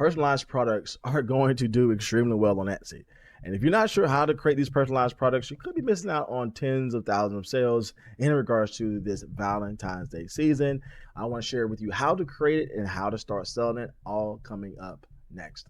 personalized products are going to do extremely well on Etsy. And if you're not sure how to create these personalized products, you could be missing out on tens of thousands of sales in regards to this Valentine's Day season. I want to share with you how to create it and how to start selling it, all coming up next.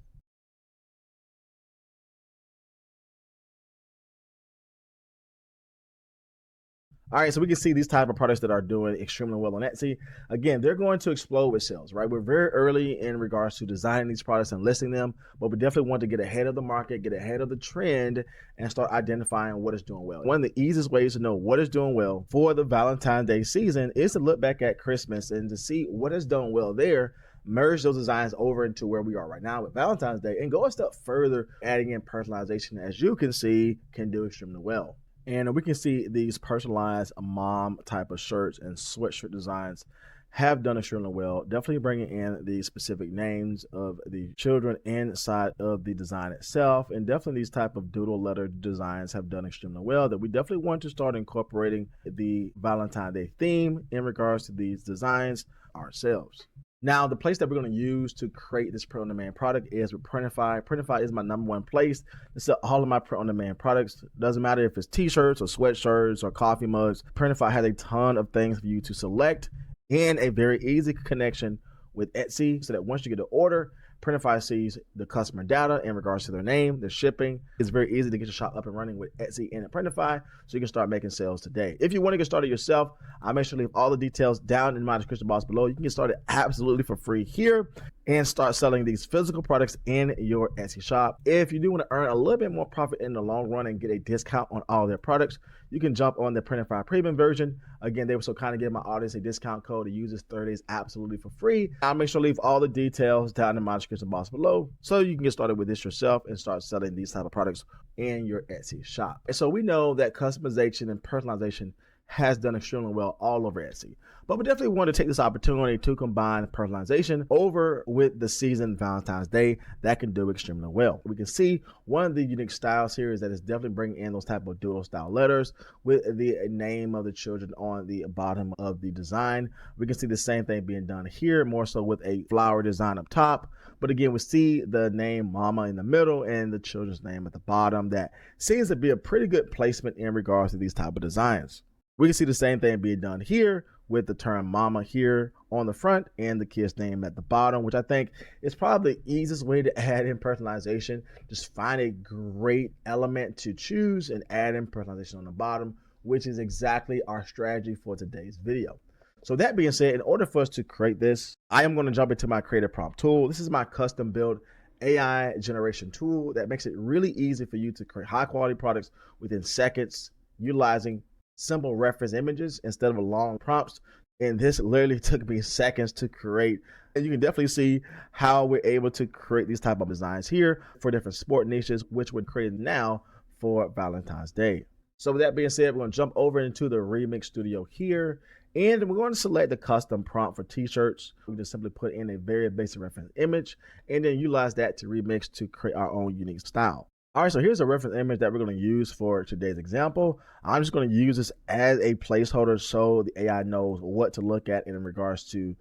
All right, so we can see these type of products that are doing extremely well on Etsy. Again, they're going to explode with sales, right? We're very early in regards to designing these products and listing them, but we definitely want to get ahead of the market, get ahead of the trend, and start identifying what is doing well. One of the easiest ways to know what is doing well for the Valentine's Day season is to look back at Christmas and to see what is done well there, merge those designs over into where we are right now with Valentine's Day, and go a step further, adding in personalization, as you can see, can do extremely well. And we can see these personalized mom type of shirts and sweatshirt designs have done extremely well, definitely bringing in the specific names of the children inside of the design itself. And definitely these type of doodle letter designs have done extremely well, that we definitely want to start incorporating the Valentine's Day theme in regards to these designs ourselves. Now, the place that we're going to use to create this print-on-demand product is with Printify. Printify is my #1 place to sell all of my print-on-demand products. Doesn't matter if it's t-shirts or sweatshirts or coffee mugs. Printify has a ton of things for you to select and a very easy connection with Etsy, so that once you get an order, Printify sees the customer data in regards to their name, their shipping. It's very easy to get your shop up and running with Etsy and Printify, so you can start making sales today. If you want to get started yourself, I'll make sure to leave all the details down in my description box below. You can get started absolutely for free here and start selling these physical products in your Etsy shop. If you do want to earn a little bit more profit in the long run and get a discount on all their products, you can jump on the Printify premium version. Again, they were so kind of give my audience a discount code to use this 30 days absolutely for free. I'll make sure to leave all the details down in my description box below, so you can get started with this yourself and start selling these type of products in your Etsy shop. And so we know that customization and personalization has done extremely well all over Etsy. But we definitely want to take this opportunity to combine personalization over with the season Valentine's Day that can do extremely well. We can see one of the unique styles here is that it's definitely bringing in those type of doodle style letters with the name of the children on the bottom of the design. We can see the same thing being done here, more so with a flower design up top. But again, we see the name Mama in the middle and the children's name at the bottom. That seems to be a pretty good placement in regards to these type of designs. We can see the same thing being done here with the term Mama here on the front and the kid's name at the bottom, which I think is probably the easiest way to add in personalization. Just find a great element to choose and add in personalization on the bottom, which is exactly our strategy for today's video. So that being said, in order for us to create this, I am going to jump into my creative prompt tool. This is my custom built AI generation tool that makes it really easy for you to create high quality products within seconds, utilizing simple reference images instead of long prompts. And this literally took me seconds to create. And you can definitely see how we're able to create these type of designs here for different sport niches, which we're creating now for Valentine's Day. So with that being said, we're going to jump over into the Remix Studio here, and we're going to select the custom prompt for t-shirts. We just simply put in a very basic reference image and then utilize that to remix to create our own unique style. All right, so here's a reference image that we're going to use for today's example. I'm just going to use this as a placeholder so the AI knows what to look at in regards to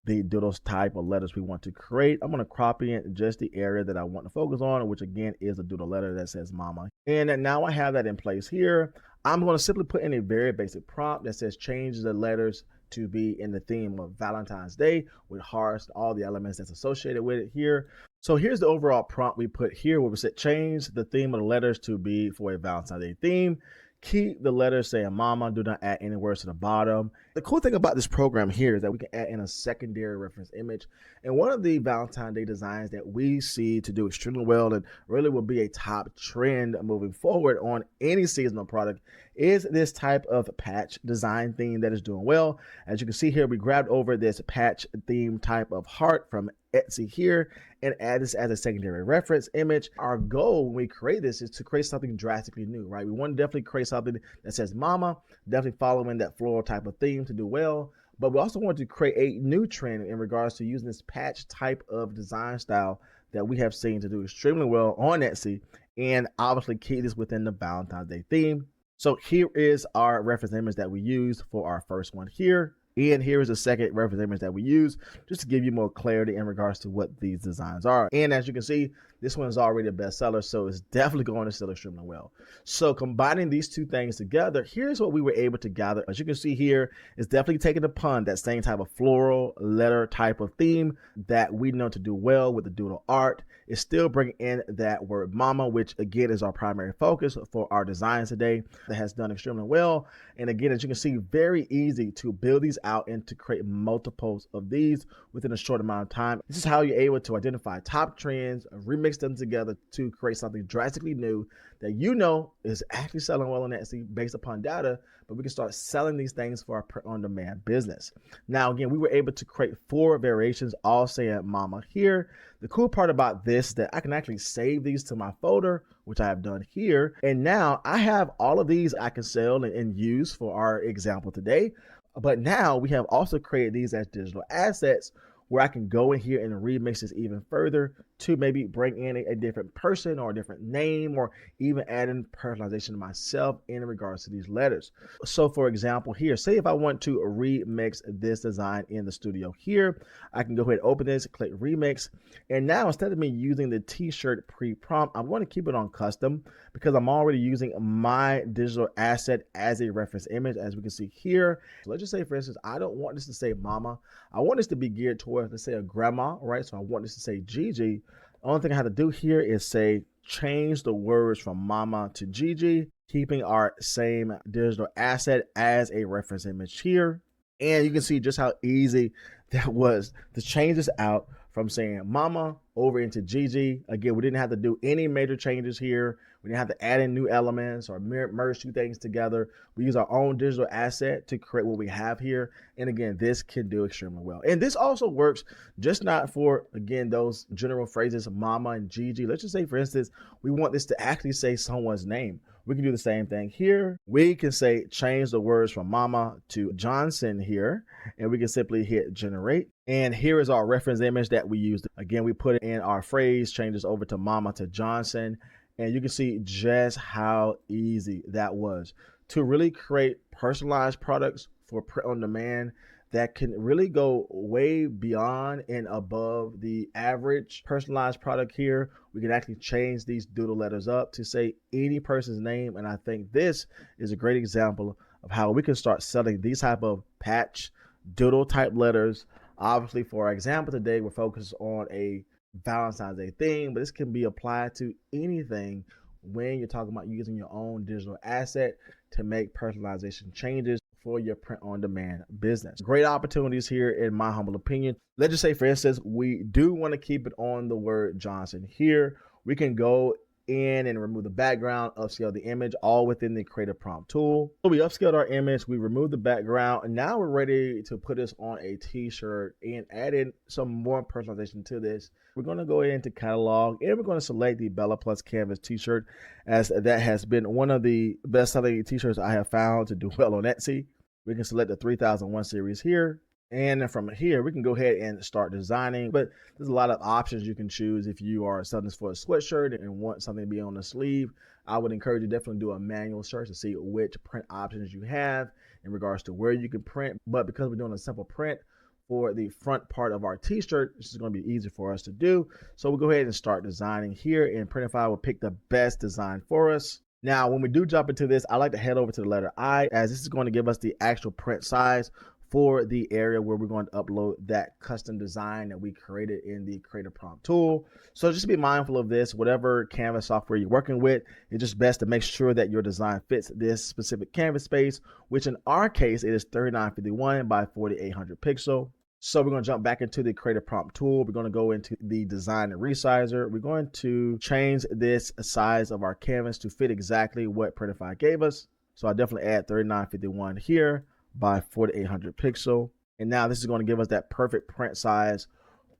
the doodles type of letters we want to create. I'm going to crop in just the area that I want to focus on, which again is a doodle letter that says Mama. And now I have that in place here. I'm going to simply put in a very basic prompt that says change the letters to be in the theme of Valentine's Day with hearts, all the elements that's associated with it here. So here's the overall prompt we put here, where we said change the theme of the letters to be for a Valentine's Day theme. Keep the letters saying Mama, do not add any words to the bottom. The cool thing about this program here is that we can add in a secondary reference image. And one of the Valentine's Day designs that we see to do extremely well and really will be a top trend moving forward on any seasonal product is this type of patch design theme that is doing well. As you can see here, we grabbed over this patch theme type of heart from Etsy here and add this as a secondary reference image. Our goal when we create this is to create something drastically new, right? We want to definitely create something that says Mama, definitely following that floral type of theme to do well. But we also want to create a new trend in regards to using this patch type of design style that we have seen to do extremely well on Etsy, and obviously keep this within the Valentine's Day theme. So here is our reference image that we used for our first one here. And here is the second reference image that we use just to give you more clarity in regards to what these designs are. And as you can see, this one is already a bestseller, so it's definitely going to sell extremely well. So combining these two things together, here's what we were able to gather. As you can see here, it's definitely taking upon that same type of floral letter type of theme that we know to do well with the doodle art. It's still bringing in that word mama, which again is our primary focus for our designs today. That has done extremely well. And again, as you can see, very easy to build these out and to create multiples of these within a short amount of time. This is how you're able to identify top trends, remix them together to create something drastically new that you know is actually selling well on Etsy based upon data, but we can start selling these things for our print-on-demand business. Now, again, we were able to create 4 variations, all saying mama here. The cool part about this is that I can actually save these to my folder, which I have done here. And now I have all of these I can sell and use for our example today. But now we have also created these as digital assets where I can go in here and remix this even further to maybe bring in a different person or a different name, or even add in personalization to myself in regards to these letters. So for example here, say if I want to remix this design in the studio here, I can go ahead and open this, click remix. And now instead of me using the t-shirt pre-prompt, I'm going to keep it on custom because I'm already using my digital asset as a reference image, as we can see here. So let's just say, for instance, I don't want this to say mama. I want this to be geared towards, let's say, a grandma, right? So I want this to say Gigi. The only thing I have to do here is say, change the words from mama to Gigi, keeping our same digital asset as a reference image here. And you can see just how easy that was to change this out from saying mama over into Gigi. Again, we didn't have to do any major changes here. We didn't have to add in new elements or merge two things together. We use our own digital asset to create what we have here. And again, this can do extremely well. And this also works just not for, again, those general phrases, mama and Gigi. Let's just say, for instance, we want this to actually say someone's name. We can do the same thing here. We can say, change the words from mama to Johnson here, and we can simply hit generate. And here is our reference image that we used. Again, we put in our phrase, change this over to mama to Johnson. And you can see just how easy that was to really create personalized products for print on demand that can really go way beyond and above the average personalized product here. We can actually change these doodle letters up to say any person's name. And I think this is a great example of how we can start selling these type of patch doodle type letters. Obviously, for our example today, we're focused on a Valentine's Day theme, but this can be applied to anything when you're talking about using your own digital asset to make personalization changes for your print on demand business. Great opportunities here, in my humble opinion. Let's just say, for instance, we do want to keep it on the word Johnson here. We can go in and remove the background, upscale the image, all within the creative prompt tool. So we upscaled our image, we removed the background, and now we're ready to put this on a t-shirt and add in some more personalization to this. We're going to go into catalog and we're going to select the Bella Plus Canvas t-shirt, as that has been one of the best selling t-shirts I have found to do well on Etsy. We can select the 3001 series here. And from here, we can go ahead and start designing, but there's a lot of options you can choose. If you are selling this for a sweatshirt and want something to be on the sleeve, I would encourage you to definitely do a manual search to see which print options you have in regards to where you can print. But because we're doing a simple print for the front part of our t-shirt, this is going to be easy for us to do. So we'll go ahead and start designing here, and Printify will pick the best design for us. Now, when we do jump into this, I like to head over to the letter I, as this is going to give us the actual print size for the area where we're going to upload that custom design that we created in the creative prompt tool. So just be mindful of this. Whatever canvas software you're working with, it's just best to make sure that your design fits this specific canvas space, which in our case, it is 3951 by 4800 pixel. So we're going to jump back into the creative prompt tool. We're going to go into the design and resizer. We're going to change this size of our canvas to fit exactly what Printify gave us. So I definitely add 3951 here by 4800 pixel. And now this is going to give us that perfect print size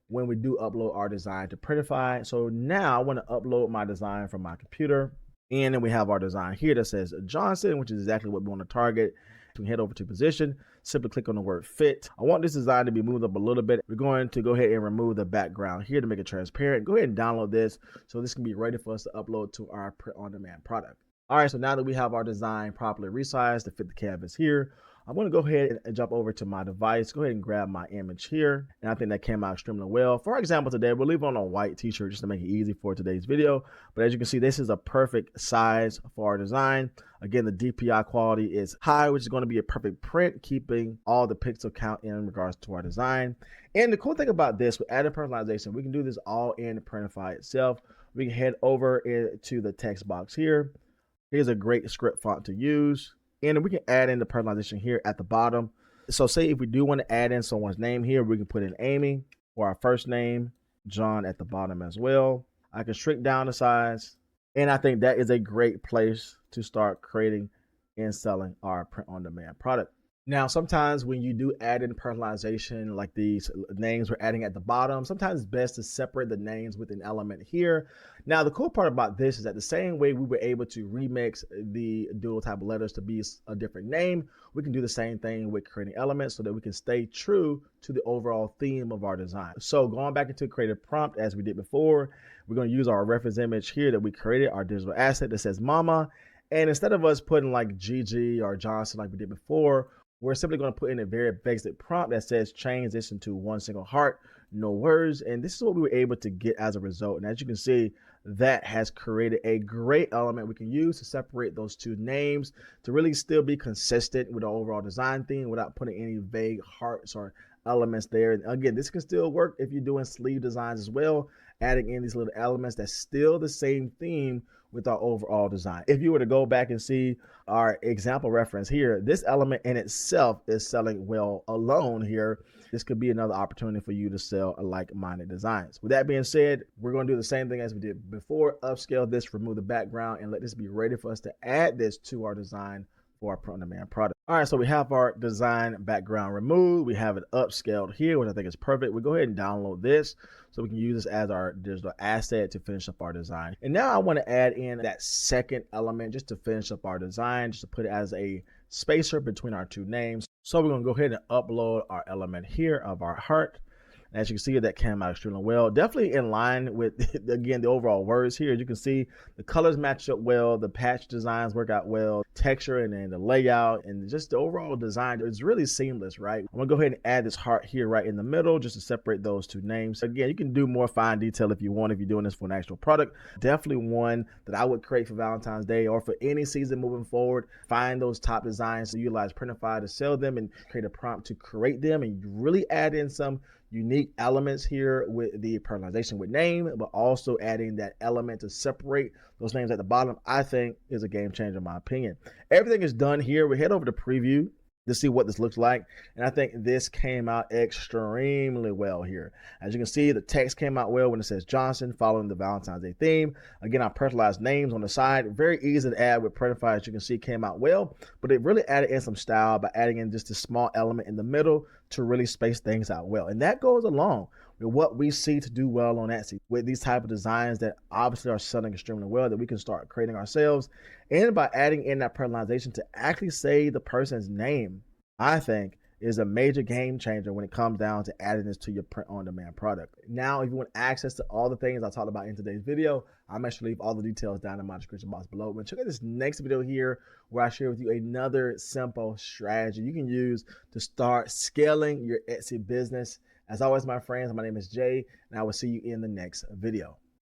when we do upload our design to Printify. So now I want to upload my design from my computer. And then we have our design here that says Johnson, which is exactly what we want to target. We can head over to position, simply click on the word fit. I want this design to be moved up a little bit. We're going to go ahead and remove the background here to make it transparent. Go ahead and download this so this can be ready for us to upload to our print on demand product. All right, so now that we have our design properly resized to fit the canvas here, I'm going to go ahead and jump over to my device, go ahead and grab my image here. And I think that came out extremely well. For example, today we'll leave on a white t-shirt just to make it easy for today's video. But as you can see, this is a perfect size for our design. Again, the DPI quality is high, which is going to be a perfect print, keeping all the pixel count in regards to our design. And the cool thing about this, with added personalization, we can do this all in Printify itself. We can head over to the text box here. Here's a great script font to use. And we can add in the personalization here at the bottom. So say if we do want to add in someone's name here, we can put in Amy or our first name, John, at the bottom as well. I can shrink down the size. And I think that is a great place to start creating and selling our print-on-demand product. Now, sometimes when you do add in personalization, like these names we're adding at the bottom, sometimes it's best to separate the names with an element here. Now, the cool part about this is that the same way we were able to remix the dual type of letters to be a different name, we can do the same thing with creating elements so that we can stay true to the overall theme of our design. So going back into creative prompt as we did before, we're going to use our reference image here that we created, our digital asset that says mama. And instead of us putting like Gigi or Johnson like we did before, we're simply going to put in a very basic prompt that says change this into one single heart, no words. And this is what we were able to get as a result. And as you can see, that has created a great element we can use to separate those two names to really still be consistent with the overall design theme without putting any vague hearts or elements there. And again, this can still work if you're doing sleeve designs as well, adding in these little elements that's still the same theme with our overall design. If you were to go back and see our example reference here, this element in itself is selling well alone here. This could be another opportunity for you to sell like-minded designs. With that being said, we're going to do the same thing as we did before. Upscale this, remove the background, and let this be ready for us to add this to our design for our print-on-demand product. All right, so we have our design background removed. We have it upscaled here, which I think is perfect. We go ahead and download this so we can use this as our digital asset to finish up our design. And now I want to add in that second element just to finish up our design, just to put it as a spacer between our two names. So we're going to go ahead and upload our element here of our heart. As you can see, that came out extremely well. Definitely in line with, again, the overall words here. As you can see, the colors match up well. The patch designs work out well. Texture and then the layout and just the overall design is really seamless, right? I'm going to go ahead and add this heart here right in the middle just to separate those two names. Again, you can do more fine detail if you want, if you're doing this for an actual product. Definitely one that I would create for Valentine's Day or for any season moving forward. Find those top designs to utilize Printify to sell them and create a prompt to create them and really add in some unique elements here with the personalization with name, but also adding that element to separate those names at the bottom, I think is a game changer in my opinion. Everything is done here. We head over to preview to see what this looks like. And I think this came out extremely well here. As you can see, the text came out well when it says Johnson, following the Valentine's Day theme. Again, I personalized names on the side. Very easy to add with Printify, as you can see, came out well, but it really added in some style by adding in just a small element in the middle to really space things out well. And that goes along with what we see to do well on Etsy with these type of designs that obviously are selling extremely well that we can start creating ourselves. And by adding in that personalization to actually say the person's name, I think is a major game changer when it comes down to adding this to your print-on-demand product. Now, if you want access to all the things I talked about in today's video, I'll make sure to leave all the details down in my description box below. But check out this next video here where I share with you another simple strategy you can use to start scaling your Etsy business. As always, my friends, my name is Jay, and I will see you in the next video.